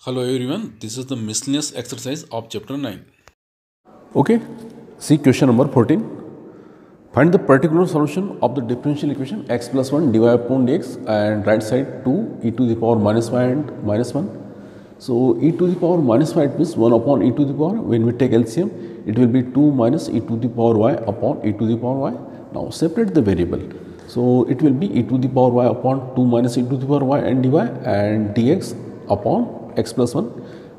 Hello everyone, this is the miscellaneous exercise of chapter 9. Okay, see question number 14. Find the particular solution of the differential equation x plus 1 dy upon dx and right side 2 e to the power minus 5 and minus 1. So, e to the power minus 5 means 1 upon e to the power. When we take LCM, it will be 2 minus e to the power y upon e to the power y. Now, separate the variable. So, it will be e to the power y upon 2 minus e to the power y and dy and dx upon x plus 1.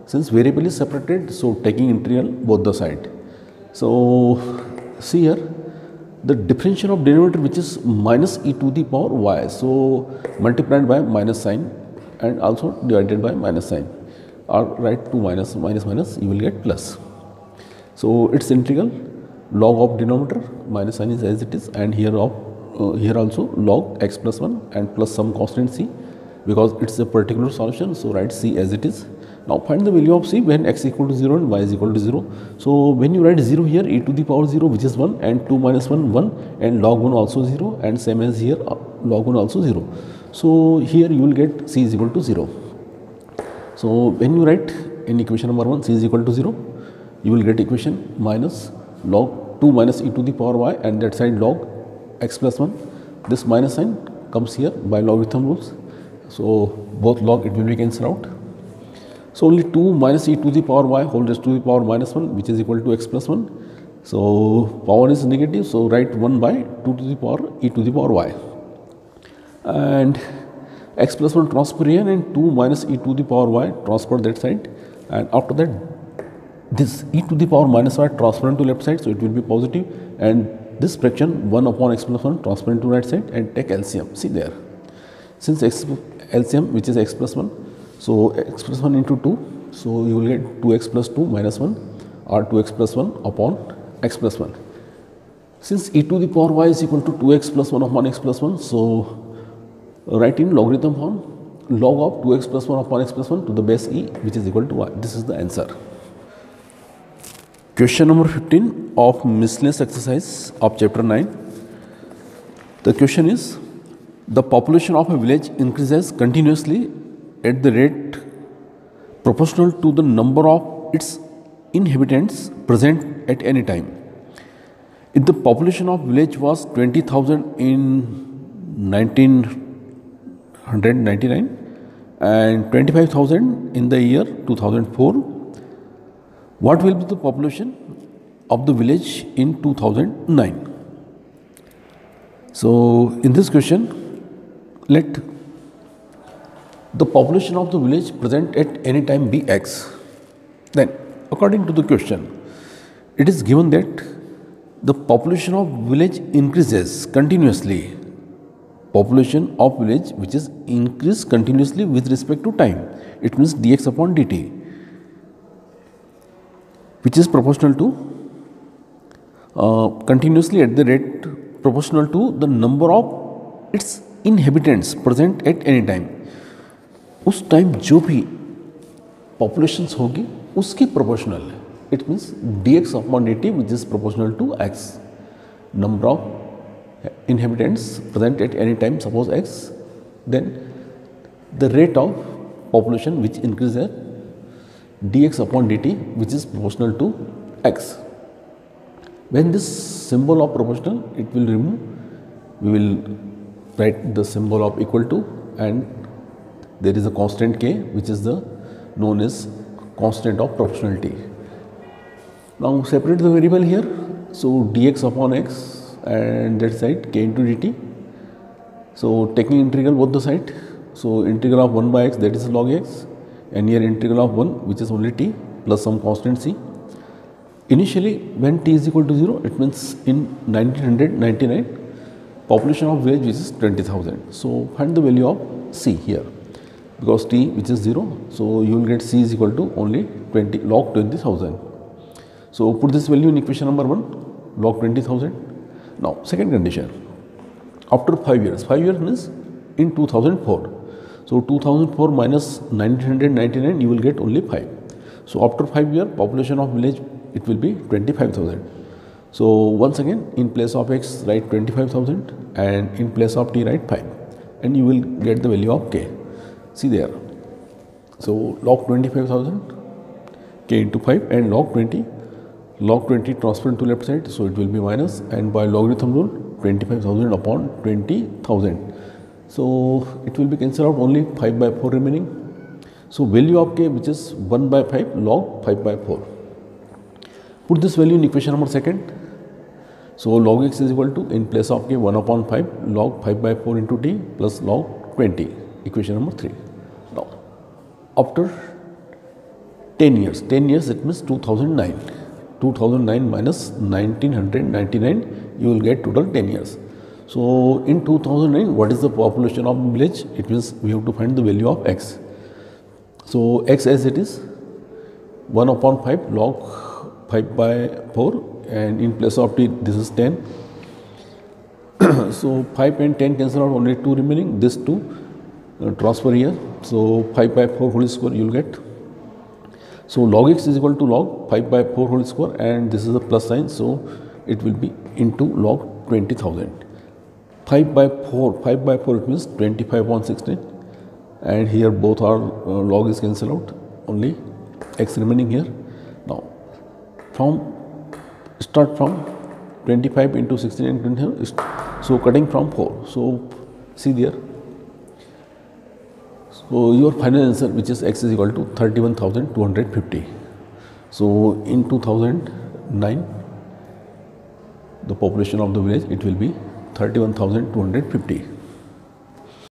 Since variable is separated, so taking integral both the side. So, see here the differential of denominator which is minus e to the power y. So, multiplied by minus sign and also divided by minus sign, or write 2 minus you will get plus. So, its integral log of denominator minus sign is as it is, and here also log x plus 1 and plus some constant c, because it is a particular solution. So, write c as it is. Now, find the value of c when x equal to 0 and y is equal to 0. So, when you write 0 here, e to the power 0 which is 1 and 2 minus 1 1 and log 1 also 0 and same as here log 1 also 0. So, here you will get c is equal to 0. So, when you write in equation number 1 c is equal to 0, you will get equation minus log 2 minus e to the power y and that side log x plus 1. This minus sign comes here by logarithm rules. So, both log it will be cancelled out. So, only 2 minus e to the power y whole raised to the power minus 1 which is equal to x plus 1. So, power is negative. So, write 1 by 2 to the power e to the power y and x plus 1 transfer here and 2 minus e to the power y transfer that side, and after that this e to the power minus y transfer into left side. So, it will be positive, and this fraction 1 upon x plus 1 transfer into right side and take LCM. See there, since LCM which is x plus 1. So, x plus 1 into 2, so you will get 2x plus 2 minus 1 or 2x plus 1 upon x plus 1. Since e to the power y is equal to 2x plus 1 upon x plus 1, so write in logarithm form log of 2x plus 1 upon x plus 1 to the base e which is equal to y. This is the answer. Question number 15 of miscellaneous exercise of chapter 9. The question is, the population of a village increases continuously at the rate proportional to the number of its inhabitants present at any time. If the population of village was 20,000 in 1999 and 25,000 in the year 2004, what will be the population of the village in 2009? So, in this question, let the population of the village present at any time be x. Then, according to the question, it is given that the population of village increases continuously. Population of village which is increased continuously with respect to time. It means dx upon dt, which is proportional to continuously at the rate proportional to the number of its inhabitants present at any time. उस time जो भी populations होगी उसकी proportional है. It means D X upon D T which is proportional to X, number of inhabitants present at any time, suppose x, then the rate of population which increases dx upon dt which is proportional to x. When this symbol of proportional it will remove, we will write the symbol of equal to, and there is a constant k which is the known as constant of proportionality. Now separate the variable here. So dx upon x and that side k into dt. So taking integral both the side. So integral of 1 by x, that is log x, and here integral of 1 which is only t plus some constant c. Initially when t is equal to 0, it means in 1999 population of village which is 20,000. So find the value of c here, because t which is 0, so you will get c is equal to only 20 log 20,000. So put this value in equation number 1, log 20,000. Now second condition, after 5 years, 5 years means in 2004. So 2004 minus 1999 you will get only 5. So after 5 years population of village it will be 25,000. So once again in place of x write 25,000 and in place of t write 5, and you will get the value of k. See there, So log 25,000 k into 5 and log 20 transfer into left side, so it will be minus, and by logarithm rule 25,000 upon 20,000. So it will be cancelled out, only 5 by 4 remaining. So value of k, which is 1 by 5 log 5 by 4. Put this value in equation number second. So log x is equal to, in place of k, 1 upon 5 log 5 by 4 into t plus log 20, equation number 3. Now after 10 years, it means 2009 minus 1999, you will get total 10 years. So in 2009, what is the population of the village? It means we have to find the value of x. So x as it is 1 upon 5 log 5 by 4, and in place of t this is 10. So 5 and 10 cancel out, only 2 remaining, this 2 transfer here. So 5 by 4 whole square you will get. So log x is equal to log 5 by 4 whole square, and this is a plus sign, so it will be into log 20,000. 5 by 4 it means 25 upon 16, and here both are log is cancelled out, only x remaining here. Now start from 25 into 16 and 20 here, so cutting from 4, so see there. So your final answer, which is x is equal to 31,250. So in 2009, the population of the village, it will be 31,250.